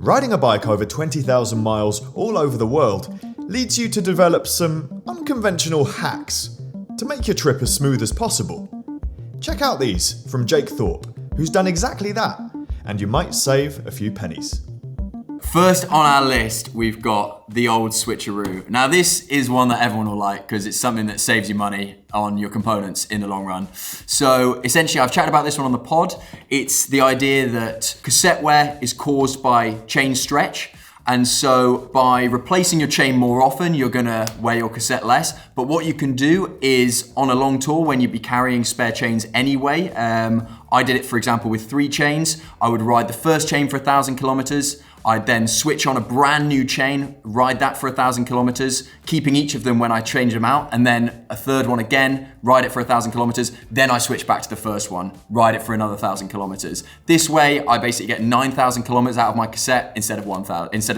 Riding a bike over 20,000 miles all over the world leads you to develop some unconventional hacks to make your trip as smooth as possible. Check out these from Jake Thorpe, who's done exactly that, and you might save a few pennies. First on our list, we've got the old switcheroo. Now this is one that everyone will like because it's something that saves you money on your components in the long run. So essentially, I've chatted about this one on the pod. It's the idea that cassette wear is caused by chain stretch. And so by replacing your chain more often, you're gonna wear your cassette less. But what you can do is on a long tour when you'd be carrying spare chains anyway, I did it, for example, with 3 chains. I would ride the first chain for 1,000 kilometers. I'd then switch on a brand new chain, ride that for 1,000 kilometers, keeping each of them when I change them out, and then a third one again, ride it for 1,000 kilometers, then I switch back to the first one, ride it for another 1,000 kilometers. This way, I basically get 9,000 kilometers out of my cassette instead of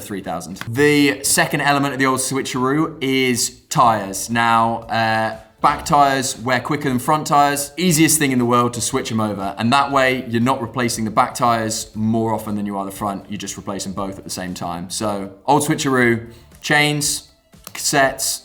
3,000. The second element of the old switcheroo is tires. Now, back tires wear quicker than front tires. Easiest thing in the world to switch them over. And that way you're not replacing the back tires more often than you are the front. You just replace them both at the same time. So old switcheroo, chains, cassettes,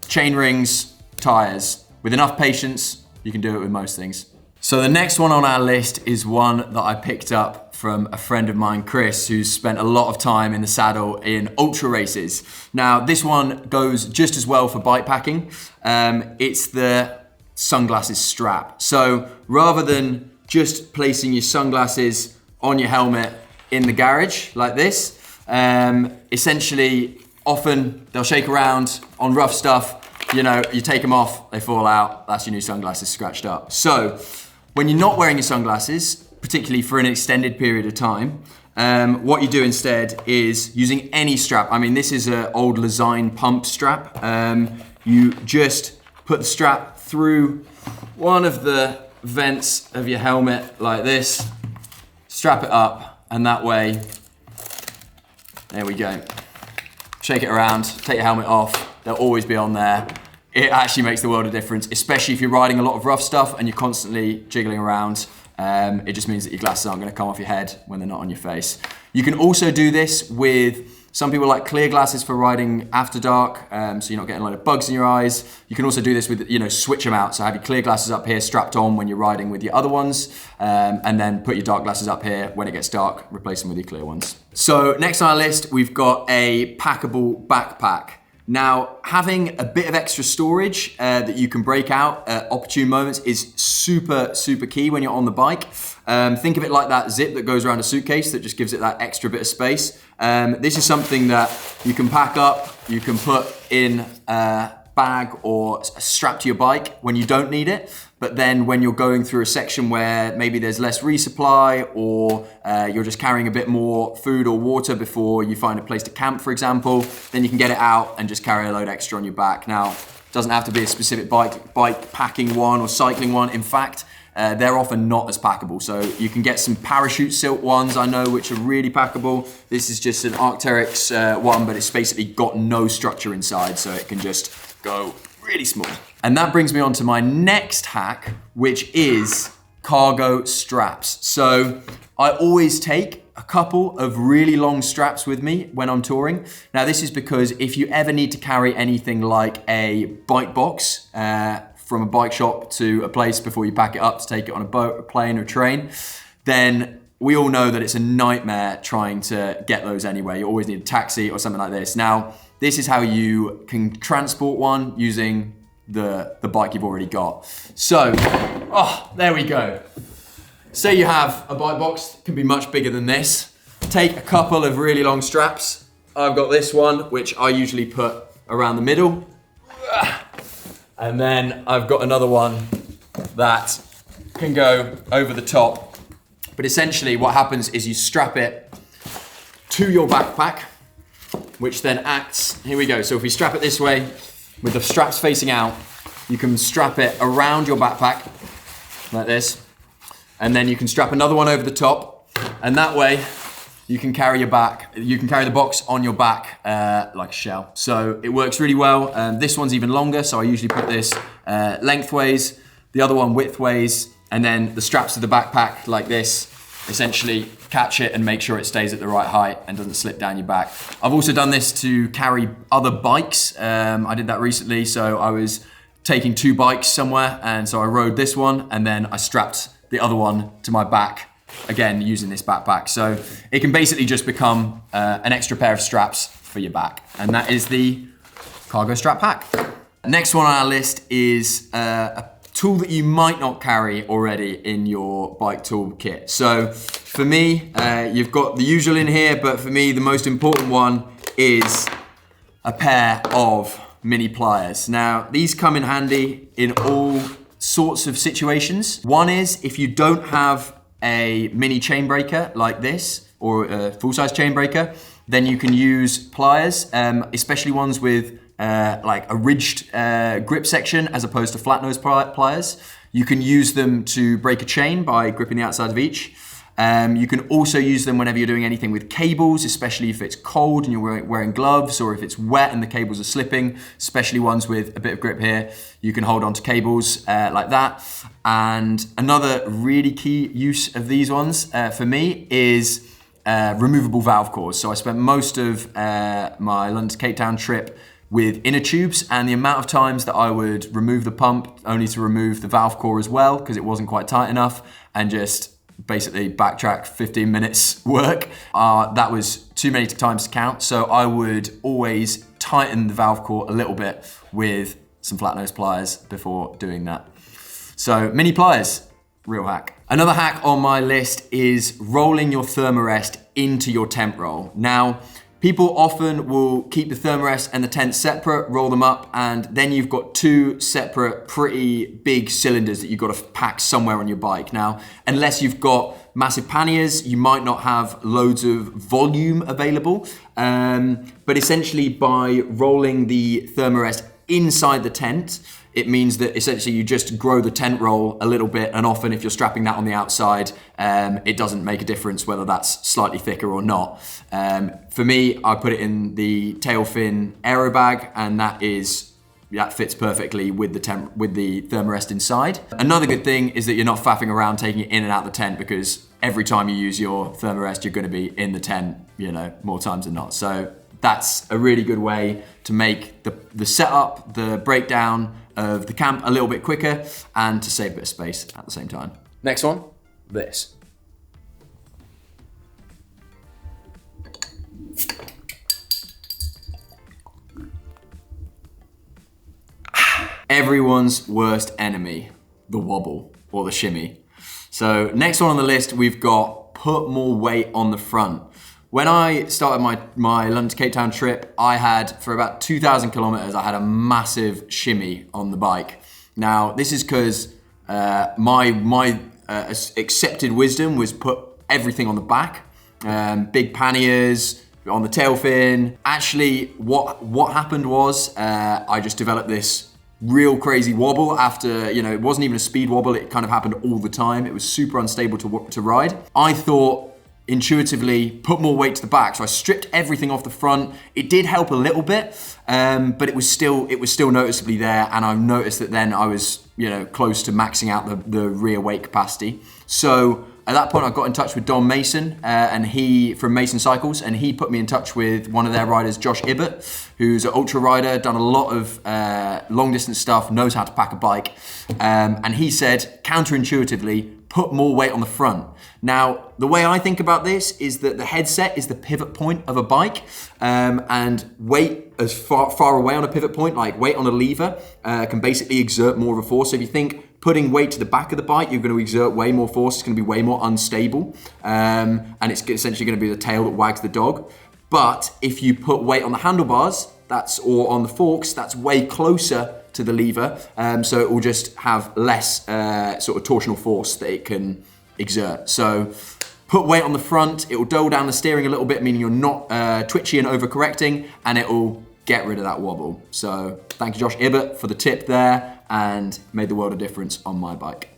chain rings, tires. With enough patience, you can do it with most things. So the next one on our list is one that I picked up from a friend of mine, Chris, who's spent a lot of time in the saddle in ultra races. Now, this one goes just as well for bike packing. It's the sunglasses strap. So rather than just placing your sunglasses on your helmet in the garage like this, essentially, often they'll shake around on rough stuff. You know, you take them off, they fall out, that's your new sunglasses scratched up. So when you're not wearing your sunglasses, particularly for an extended period of time, what you do instead is using any strap. I mean, this is an old Lesign pump strap. You just put the strap through one of the vents of your helmet like this, strap it up, and that way, there we go. Shake it around, take your helmet off, they'll always be on there. It actually makes the world of difference, especially if you're riding a lot of rough stuff and you're constantly jiggling around. It just means that your glasses aren't gonna come off your head when they're not on your face. You can also do this with, some people like clear glasses for riding after dark, so you're not getting a lot of bugs in your eyes. You can also do this with, switch them out. So have your clear glasses up here strapped on when you're riding with your other ones, and then put your dark glasses up here. When it gets dark, replace them with your clear ones. So next on our list, we've got a packable backpack. Now, having a bit of extra storage that you can break out at opportune moments is super, super key when you're on the bike. Think of it like that zip that goes around a suitcase that just gives it that extra bit of space. This is something that you can pack up, you can put in a bag or strap to your bike when you don't need it. But then when you're going through a section where maybe there's less resupply or you're just carrying a bit more food or water before you find a place to camp, for example, then you can get it out and just carry a load extra on your back. Now, it doesn't have to be a specific bike packing one or cycling one. In fact, they're often not as packable. So you can get some parachute silk ones, I know, which are really packable. This is just an Arc'teryx one, but it's basically got no structure inside, so it can just go really small. And that brings me on to my next hack, which is cargo straps. So I always take a couple of really long straps with me when I'm touring. Now this is because if you ever need to carry anything like a bike box from a bike shop to a place before you pack it up to take it on a boat, a plane, or a train, then we all know that it's a nightmare trying to get those anyway. You always need a taxi or something like this. Now, this is how you can transport one using the bike you've already got. So, there we go. Say you have a bike box, it can be much bigger than this. Take a couple of really long straps. I've got this one, which I usually put around the middle. And then I've got another one that can go over the top. But essentially what happens is you strap it to your backpack, which then acts, here we go. So if we strap it this way, with the straps facing out, you can strap it around your backpack, like this. And then you can strap another one over the top, and that way you can carry the box on your back like a shell. So it works really well. This one's even longer, so I usually put this lengthways, the other one widthways, and then the straps of the backpack like this essentially catch it and make sure it stays at the right height and doesn't slip down your back. I've also done this to carry other bikes. I did that recently. So I was taking 2 bikes somewhere, and so I rode this one and then I strapped the other one to my back, again using this backpack. So it can basically just become an extra pair of straps for your back, and that is the cargo strap hack. Next one on our list is a tool that you might not carry already in your bike tool kit. So for me, you've got the usual in here, but for me the most important one is a pair of mini pliers. Now these come in handy in all sorts of situations. One is if you don't have a mini chain breaker like this, or a full-size chain breaker, then you can use pliers, especially ones with like a ridged grip section as opposed to flat nose pliers. You can use them to break a chain by gripping the outside of each. You can also use them whenever you're doing anything with cables, especially if it's cold and you're wearing gloves, or if it's wet and the cables are slipping, especially ones with a bit of grip here. You can hold on to cables like that. And another really key use of these ones for me is removable valve cores. So I spent most of my London to Cape Town trip with inner tubes, and the amount of times that I would remove the pump only to remove the valve core as well because it wasn't quite tight enough, and just basically backtrack 15 minutes work. That was too many times to count. So I would always tighten the valve core a little bit with some flat nose pliers before doing that. So mini pliers, real hack. Another hack on my list is rolling your thermarest into your tent roll. Now, people often will keep the thermarest and the tent separate, roll them up, and then you've got 2 separate, pretty big cylinders that you've got to pack somewhere on your bike. Now, unless you've got massive panniers, you might not have loads of volume available. But essentially, by rolling the thermarest inside the tent, it means that essentially you just grow the tent roll a little bit, and often if you're strapping that on the outside, it doesn't make a difference whether that's slightly thicker or not. For me, I put it in the tail fin aero bag, and that fits perfectly with the thermarest inside. Another good thing is that you're not faffing around taking it in and out the tent, because every time you use your thermarest, you're going to be in the tent, more times than not. So that's a really good way to make the setup, the breakdown of the camp a little bit quicker, and to save a bit of space at the same time. Next one, this. Everyone's worst enemy, the wobble or the shimmy. So next one on the list, we've got put more weight on the front. When I started my London to Cape Town trip, I had, for about 2,000 kilometers, I had a massive shimmy on the bike. Now, this is because my accepted wisdom was put everything on the back, big panniers, on the tail fin. Actually, what happened was I just developed this real crazy wobble after, it wasn't even a speed wobble, it kind of happened all the time. It was super unstable to ride. I thought, intuitively, put more weight to the back. So I stripped everything off the front. It did help a little bit, but it was still noticeably there. And I noticed that then I was, close to maxing out the rear weight capacity. So at that point, I got in touch with Don Mason, and he from Mason Cycles, and he put me in touch with one of their riders, Josh Ibbott, who's an ultra rider, done a lot of long distance stuff, knows how to pack a bike. And he said, counterintuitively, put more weight on the front. Now, the way I think about this is that the headset is the pivot point of a bike, and weight as far away on a pivot point, like weight on a lever, can basically exert more of a force. So if you think putting weight to the back of the bike, you're going to exert way more force, it's going to be way more unstable, and it's essentially going to be the tail that wags the dog. But if you put weight on the handlebars, or on the forks, that's way closer to the lever, so it will just have less sort of torsional force that it can exert. So put weight on the front, it will dull down the steering a little bit, meaning you're not twitchy and overcorrecting, and it will get rid of that wobble. So thank you, Josh Ibbott, for the tip there, and made the world of difference on my bike.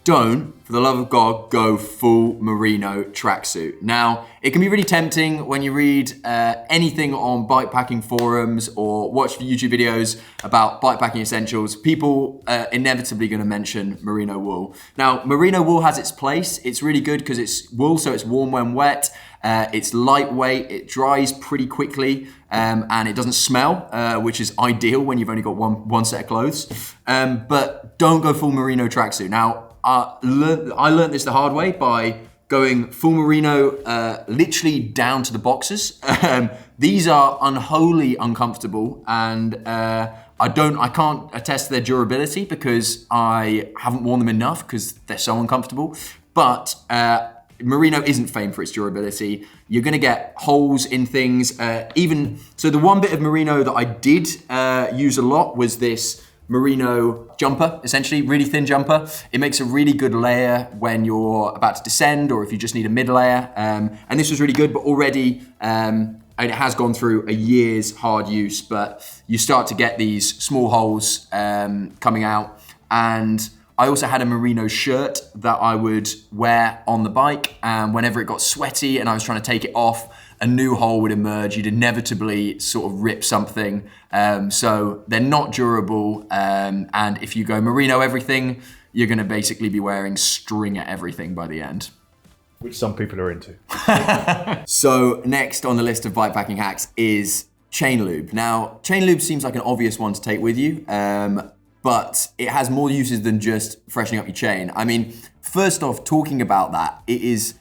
don't, for the love of God, go full merino tracksuit. Now, it can be really tempting when you read anything on bikepacking forums or watch YouTube videos about bikepacking essentials. People inevitably going to mention merino wool. Now, merino wool has its place. It's really good because it's wool, so it's warm when wet. It's lightweight, it dries pretty quickly, and it doesn't smell, which is ideal when you've only got one set of clothes. But don't go full merino tracksuit. Now, I learned this the hard way by going full merino, literally down to the boxers. These are unholy uncomfortable, and I can't attest to their durability because I haven't worn them enough because they're so uncomfortable. But merino isn't famed for its durability. You're gonna get holes in things. So the one bit of merino that I did use a lot was this merino jumper, essentially, really thin jumper. It makes a really good layer when you're about to descend or if you just need a mid layer. And this was really good, but already, and it has gone through a year's hard use, but you start to get these small holes coming out. And I also had a merino shirt that I would wear on the bike, and whenever it got sweaty and I was trying to take it off, a new hole would emerge. You'd inevitably sort of rip something. So they're not durable, and if you go merino everything, you're gonna basically be wearing string at everything by the end. Which some people are into. So next on the list of bikepacking hacks is chain lube. Now, chain lube seems like an obvious one to take with you, but it has more uses than just freshening up your chain. I mean, first off, talking about that, it is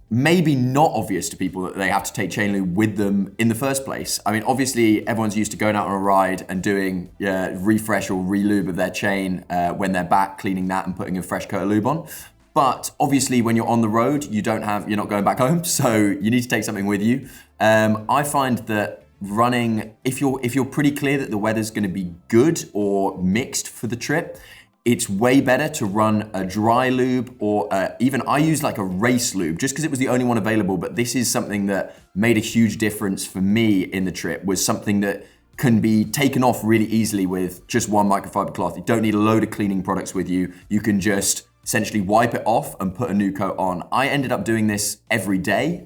maybe not obvious to people that they have to take chain lube with them in the first place. I mean, obviously everyone's used to going out on a ride and doing refresh or re-lube of their chain when they're back, cleaning that and putting a fresh coat of lube on. But obviously when you're on the road, you're not going back home, so you need to take something with you. I find that running, if you're pretty clear that the weather's gonna be good or mixed for the trip, it's way better to run a dry lube or even I use like a race lube just because it was the only one available. But this is something that made a huge difference for me in the trip, was something that can be taken off really easily with just one microfiber cloth. You don't need a load of cleaning products with you. You can just essentially wipe it off and put a new coat on. I ended up doing this every day,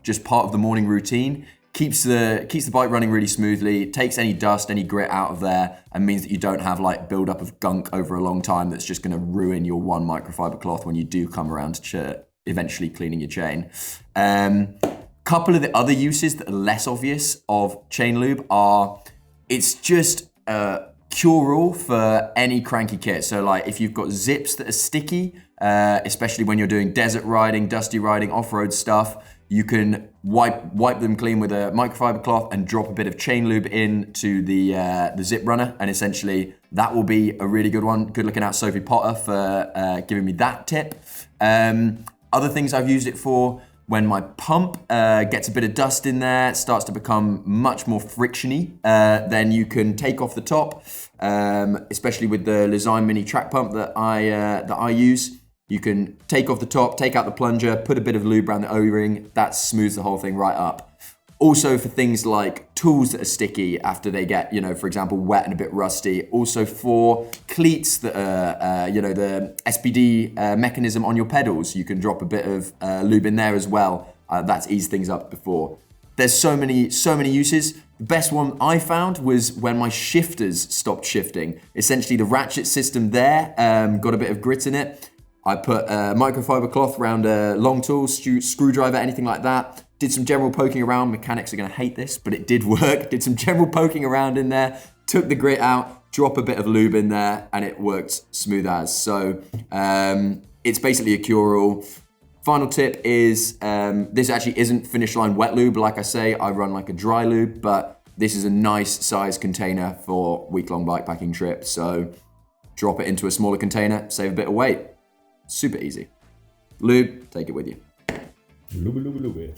just part of the morning routine. Keeps the bike running really smoothly, takes any dust, any grit out of there, and means that you don't have like buildup of gunk over a long time that's just gonna ruin your one microfiber cloth when you do come around to eventually cleaning your chain. Couple of the other uses that are less obvious of chain lube are, it's just a cure-all for any cranky kit. So like if you've got zips that are sticky, especially when you're doing desert riding, dusty riding, off-road stuff, you can wipe them clean with a microfiber cloth and drop a bit of chain lube into the zip runner, and essentially that will be a really good one. Good looking out Sophie Potter for giving me that tip. Other things I've used it for, when my pump gets a bit of dust in there, starts to become much more frictiony, then you can take off the top, especially with the Lizime Mini track pump that I use. You can take off the top, take out the plunger, put a bit of lube around the O-ring. That smooths the whole thing right up. Also for things like tools that are sticky after they get, for example, wet and a bit rusty. Also for cleats that are, the SPD mechanism on your pedals, you can drop a bit of lube in there as well. That's eased things up before. There's so many uses. The best one I found was when my shifters stopped shifting. Essentially the ratchet system there got a bit of grit in it. I put a microfiber cloth around a long tool, screwdriver, anything like that. Did some general poking around. Mechanics are gonna hate this, but it did work. Did some general poking around in there, took the grit out, drop a bit of lube in there, and it worked smooth as. So it's basically a cure-all. Final tip is, this actually isn't finish line wet lube. Like I say, I run like a dry lube, but this is a nice size container for week-long bikepacking trips. So drop it into a smaller container, save a bit of weight. Super easy. Lube, take it with you. Lube.